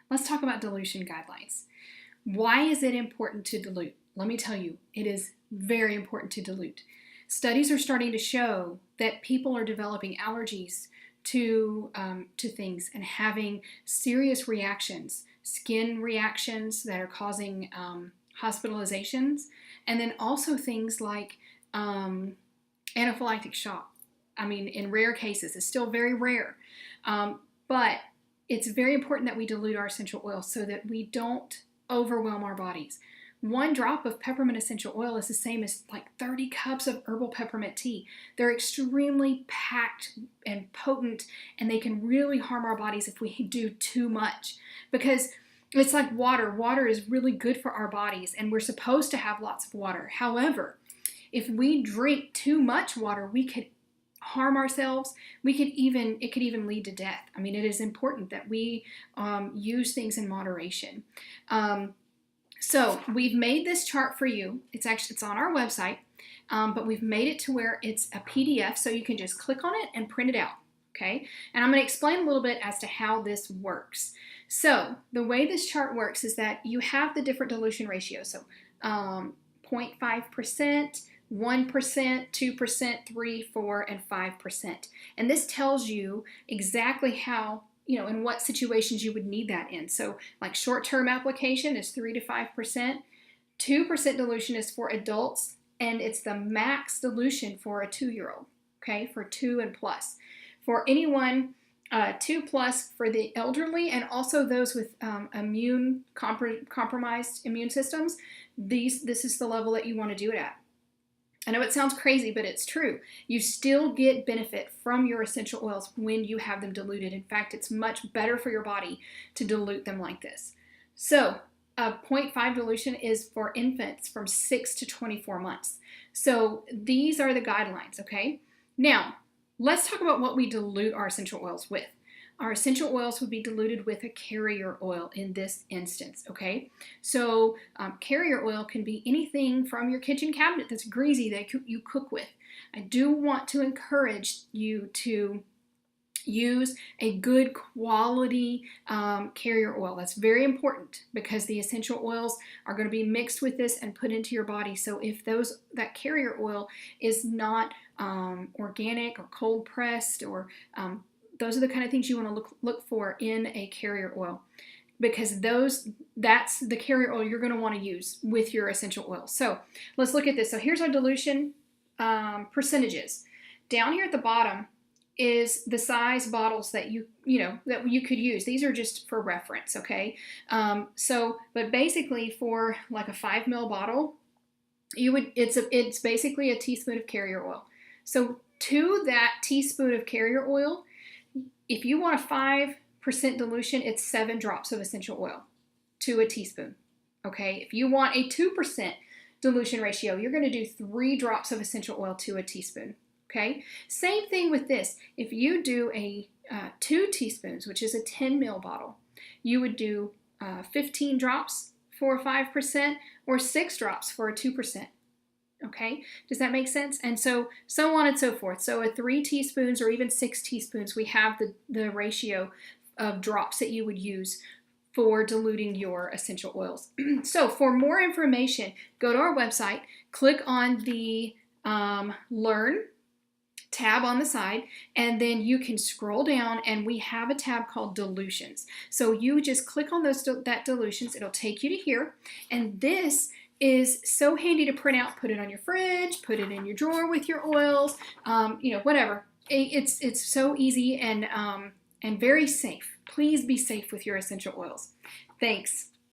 let's talk about dilution guidelines. Why is it important to dilute? Let me tell you, it is very important to dilute. Studies are starting to show that people are developing allergies to things and having serious reactions, skin reactions that are causing hospitalizations, and then also things like anaphylactic shock. I mean, in rare cases, it's still very rare, but it's very important that we dilute our essential oils so that we don't overwhelm our bodies. 1 drop of peppermint essential oil is the same as like 30 cups of herbal peppermint tea. They're extremely packed and potent, and they can really harm our bodies if we do too much, because it's like water. Water is really good for our bodies, and we're supposed to have lots of water. However, if we drink too much water, we could harm ourselves. It could even lead to death. I mean, it is important that we use things in moderation. So we've made this chart for you. It's on our website, but we've made it to where it's a PDF, so you can just click on it and print it out. Okay, and I'm going to explain a little bit as to how this works. So the way this chart works is that you have the different dilution ratios. So 0.5%, 1%, 2%, 3, 4, and 5%. And this tells you exactly how, in what situations you would need that in. So like short-term application is 3 to 5%. 2% dilution is for adults, and it's the max dilution for a 2-year-old, okay, for 2 and plus. For anyone 2 plus for the elderly and also those with compromised immune systems, this is the level that you want to do it at. I know it sounds crazy, but it's true. You still get benefit from your essential oils when you have them diluted. In fact, it's much better for your body to dilute them like this. So a 0.5 dilution is for infants from 6 to 24 months. So these are the guidelines, okay? Now, let's talk about what we dilute our essential oils with. Our essential oils would be diluted with a carrier oil in this instance, okay? So carrier oil can be anything from your kitchen cabinet that's greasy that you cook with. I do want to encourage you to use a good quality carrier oil. That's very important because the essential oils are going to be mixed with this and put into your body. So if that carrier oil is not organic or cold pressed, or those are the kind of things you want to look for in a carrier oil, because that's the carrier oil you're going to want to use with your essential oils. So let's look at this. So here's our dilution percentages. Down here at the bottom is the size bottles that you could use. These are just for reference, okay? But basically for like a 5 ml bottle, it's basically a teaspoon of carrier oil. So to that teaspoon of carrier oil, if you want a 5% dilution, it's 7 drops of essential oil to a teaspoon, okay? If you want a 2% dilution ratio, you're going to do 3 drops of essential oil to a teaspoon, okay? Same thing with this. If you do a 2 teaspoons, which is a 10 ml bottle, you would do 15 drops for 5% or 6 drops for a 2%. Okay, does that make sense? And so on and so forth. So at 3 teaspoons or even 6 teaspoons, we have the ratio of drops that you would use for diluting your essential oils. So for more information, go to our website, click on the Learn tab on the side, and then you can scroll down and we have a tab called Dilutions. So you just click on that dilutions, it'll take you to here, and this is so handy to print out. Put it on your fridge, put it in your drawer with your oils, whatever. It's so easy and very safe. Please be safe with your essential oils. Thanks.